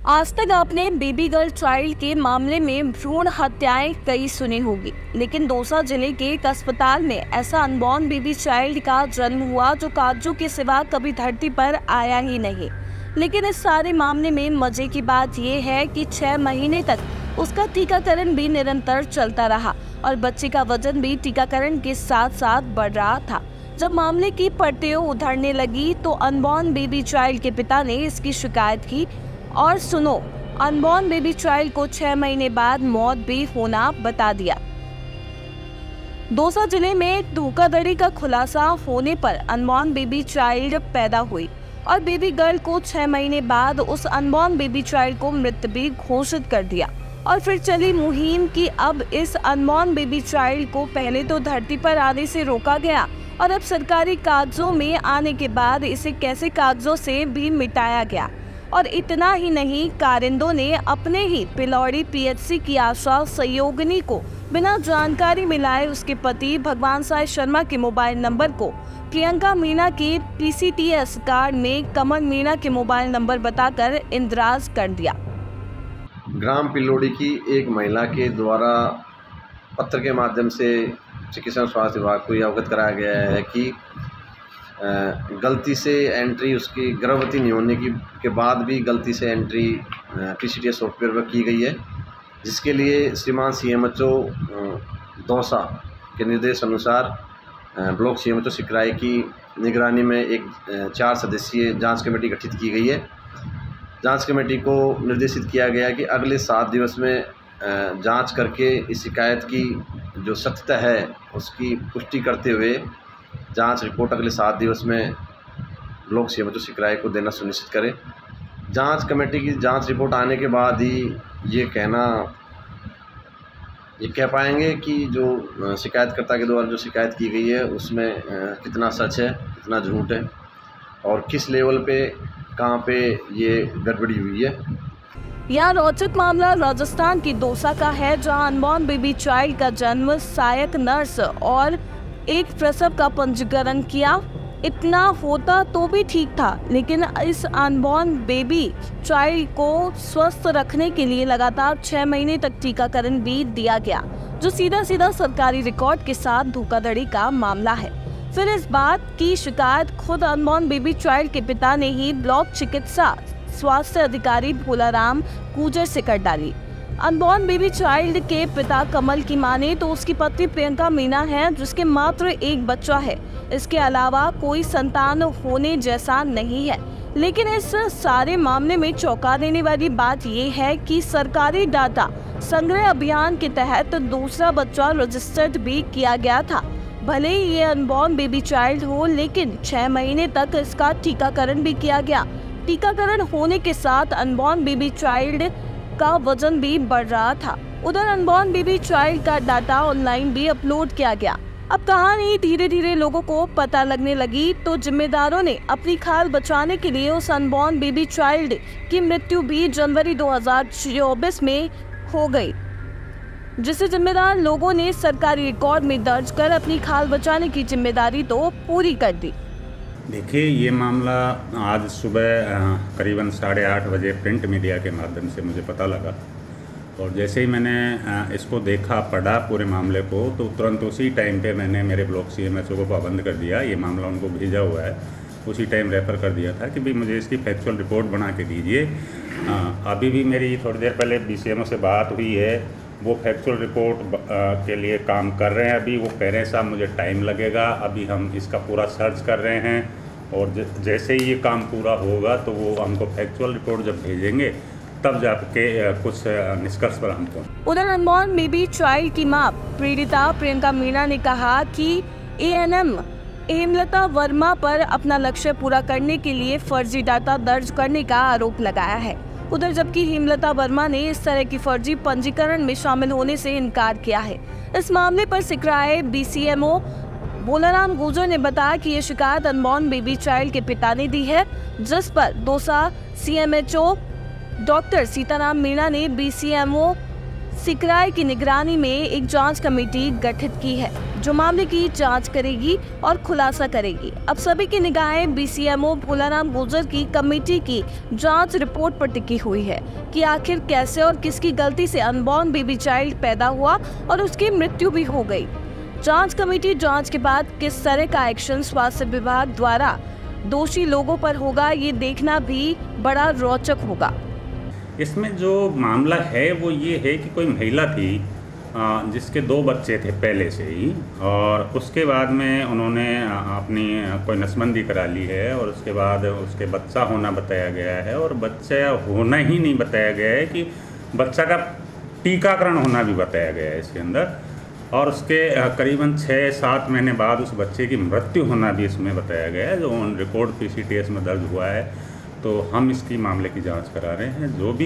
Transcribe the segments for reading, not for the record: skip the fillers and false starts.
आज तक आपने बेबी गर्ल चाइल्ड के मामले में भ्रूण हत्याएं कई सुनी होगी, लेकिन दौसा जिले के एक अस्पताल में ऐसा अनबॉर्न बेबी चाइल्ड का जन्म हुआ जो काजू के सिवा कभी धरती पर आया ही नहीं। लेकिन इस सारे मामले में मजे की बात यह है कि 6 महीने तक उसका टीकाकरण भी निरंतर चलता रहा और बच्चे का वजन भी टीकाकरण के साथ साथ बढ़ रहा था। जब मामले की परतें उधड़ने लगी तो अनबॉर्न बेबी चाइल्ड के पिता ने इसकी शिकायत की और सुनो, अनबॉर्न बेबी चाइल्ड को 6 महीने बाद मौत भी होना बता दिया। दौसा जिले में धोखाधड़ी का खुलासा होने पर अनबॉर्न बेबी चाइल्ड पैदा हुई और बेबी गर्ल को 6 महीने बाद उस अनबॉर्न बेबी चाइल्ड को मृत भी घोषित कर दिया। और फिर चली मुहिम कि अब इस अनबॉर्न बेबी चाइल्ड को पहले तो धरती पर आने से रोका गया और अब सरकारी कागजों में आने के बाद इसे कैसे कागजों से भी मिटाया गया। और इतना ही नहीं, कारिंदों ने अपने ही पिलौड़ी पीएचसी की आशा सहयोगिनी को बिना जानकारी मिलाए उसके पति भगवान साय शर्मा के मोबाइल नंबर को प्रियंका मीणा के पीसीटीएस कार्ड में कमल मीणा के मोबाइल नंबर बताकर इंदराज कर दिया। ग्राम पिलौड़ी की एक महिला के द्वारा पत्र के माध्यम से चिकित्सा स्वास्थ्य विभाग को यह अवगत कराया गया है कि गलती से एंट्री उसकी गर्भवती नहीं होने के बाद भी गलती से एंट्री पीसीटीएस सॉफ्टवेयर पर की गई है, जिसके लिए श्रीमान सीएमएचओ दौसा के निर्देश अनुसार ब्लॉक सीएमएचओ सिकराई की निगरानी में एक 4 सदस्यीय जांच कमेटी गठित की गई है। जांच कमेटी को निर्देशित किया गया कि अगले 7 दिवस में जांच करके इस शिकायत की जो सत्यता है उसकी पुष्टि करते हुए जांच रिपोर्ट अगले 7 दिवस में ब्लॉक सीएमएचओ सिकराई को देना सुनिश्चित करें। जांच कमेटी की जांच रिपोर्ट आने के बाद ही ये कह पाएंगे कि जो शिकायतकर्ता के द्वारा जो शिकायत की गई है उसमें कितना सच है, कितना झूठ है और किस लेवल पे कहाँ पे ये गड़बड़ी हुई है। यह रोचक मामला राजस्थान की दौसा का है, जहां अनबॉर्न बेबी चाइल्ड का जन्म सहायक नर्स और एक प्रसव का पंजीकरण किया। इतना होता तो भी ठीक था, लेकिन इस अनबॉर्न बेबी चाइल्ड को स्वस्थ रखने के लिए लगातार 6 महीने तक टीकाकरण भी दिया गया, जो सीधा सीधा सरकारी रिकॉर्ड के साथ धोखाधड़ी का मामला है। फिर इस बात की शिकायत खुद अनबॉर्न बेबी चाइल्ड के पिता ने ही ब्लॉक चिकित्सा स्वास्थ्य अधिकारी भोलाराम गुजर से कर डाली। अनबॉर्न बेबी चाइल्ड के पिता कमल की माने तो उसकी पत्नी प्रियंका मीणा है, जिसके मात्र एक बच्चा है। इसके अलावा कोई संतान होने जैसा नहीं है। लेकिन इस सारे मामले में चौंका देने वाली बात ये है कि सरकारी डाटा संग्रह अभियान के तहत दूसरा बच्चा रजिस्टर्ड भी किया गया था। भले ही ये अनबॉर्न बेबी चाइल्ड हो, लेकिन 6 महीने तक इसका टीकाकरण भी किया गया। टीकाकरण होने के साथ अनबॉर्न बेबी चाइल्ड का वजन भी बढ़ रहा था। उधर अनबॉर्न बेबी चाइल्ड का डाटा ऑनलाइन भी अपलोड किया गया। अब कहानी धीरे धीरे लोगों को पता लगने लगी तो जिम्मेदारों ने अपनी खाल बचाने के लिए उस अनबॉर्न बेबी चाइल्ड की मृत्यु भी जनवरी 2024 में हो गई, जिसे जिम्मेदार लोगों ने सरकारी रिकॉर्ड में दर्ज कर अपनी खाल बचाने की जिम्मेदारी तो पूरी कर दी। देखिए, ये मामला आज सुबह करीबन 8:30 बजे प्रिंट मीडिया के माध्यम से मुझे पता लगा और जैसे ही मैंने इसको देखा, पढ़ा पूरे मामले को, तो तुरंत उसी टाइम पे मैंने मेरे ब्लॉक सीएमएचओ को पाबंद कर दिया। ये मामला उनको भेजा हुआ है, उसी टाइम रेफ़र कर दिया था कि भाई मुझे इसकी फैक्चुअल रिपोर्ट बना के दीजिए। अभी भी मेरी थोड़ी देर पहले बीसीएमओ से बात हुई है, वो फैक्चुअल रिपोर्ट के लिए काम कर रहे हैं। अभी वो कह रहे हैं साहब मुझे टाइम लगेगा, अभी हम इसका पूरा सर्च कर रहे हैं और जैसे ही ये काम पूरा होगा तो वो हमको फैक्चुअल रिपोर्ट जब भेजेंगे तब जाके कुछ निष्कर्ष पर हम पहुँचेंगे। उधर अनबॉर्न बेबी चाइल्ड की मां पीड़िता प्रियंका मीणा ने कहा कि एएनएम हेमलता वर्मा पर अपना लक्ष्य पूरा करने के लिए फर्जी डाटा दर्ज करने का आरोप लगाया है। उधर जबकि हेमलता वर्मा ने इस तरह की फर्जी पंजीकरण में शामिल होने से इनकार किया है। इस मामले पर सिकराई बीसीएमओ भोलाराम गुजर ने बताया कि ये शिकायत अनबॉर्न बेबी चाइल्ड के पिता ने दी है, जिस पर दौसा सीएमएचओ डॉक्टर सीताराम मीणा ने बीसीएमओ सिकराई की निगरानी में एक जांच कमेटी गठित की है, जो मामले की जांच करेगी और खुलासा करेगी। अब सभी की निगाहें बीसीएमओ भोलाराम गुर्जर की कमेटी की जांच रिपोर्ट पर टिकी हुई है कि आखिर कैसे और किसकी गलती से अनबॉर्न बेबी चाइल्ड पैदा हुआ और उसकी मृत्यु भी हो गई। जांच कमेटी जांच के बाद किस तरह का एक्शन स्वास्थ्य विभाग द्वारा दोषी लोगों पर होगा, ये देखना भी बड़ा रोचक होगा। इसमें जो मामला है वो ये है कि कोई महिला थी जिसके 2 बच्चे थे पहले से ही, और उसके बाद में उन्होंने अपनी कोई नसबंदी करा ली है और उसके बाद उसके बच्चा होना बताया गया है, और बच्चा होना ही नहीं बताया गया है कि बच्चा का टीकाकरण होना भी बताया गया है इसके अंदर, और उसके करीबन 6-7 महीने बाद उस बच्चे की मृत्यु होना भी इसमें बताया गया है, जो ऑन रिकॉर्ड PCTS में दर्ज हुआ है। तो हम इसकी मामले की जांच करा रहे हैं। जो भी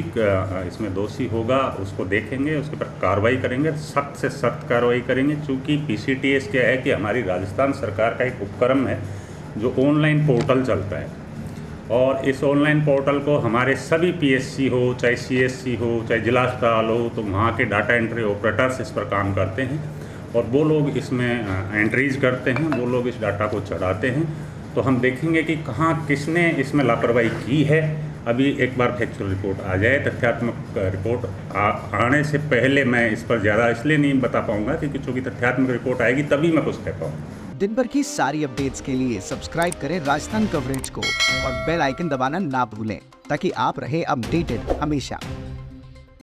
इसमें दोषी होगा उसको देखेंगे, उसके पर कार्रवाई करेंगे, सख्त से सख्त कार्रवाई करेंगे। चूँकि PCTS क्या है कि हमारी राजस्थान सरकार का एक उपक्रम है जो ऑनलाइन पोर्टल चलता है, और इस ऑनलाइन पोर्टल को हमारे सभी PSC हो, चाहे CSC हो, चाहे जिला अस्पताल हो, तो वहाँ के डाटा एंट्री ऑपरेटर्स इस पर काम करते हैं और वो लोग इसमें एंट्रीज करते हैं, वो लोग इस डाटा को चढ़ाते हैं। तो हम देखेंगे कि कहाँ किसने इसमें लापरवाही की है। अभी एक बार फैक्चुअल रिपोर्ट आ जाए, तथ्यात्मक रिपोर्ट आने से पहले मैं इस पर ज़्यादा इसलिए नहीं बता पाऊँगा क्योंकि चूँकि तथ्यात्मक रिपोर्ट आएगी तभी मैं कुछ कह पाऊँगा। दिन भर की सारी अपडेट्स के लिए सब्सक्राइब करें राजस्थान कवरेज को और बेल आइकन दबाना ना भूलें ताकि आप रहे अपडेटेड हमेशा।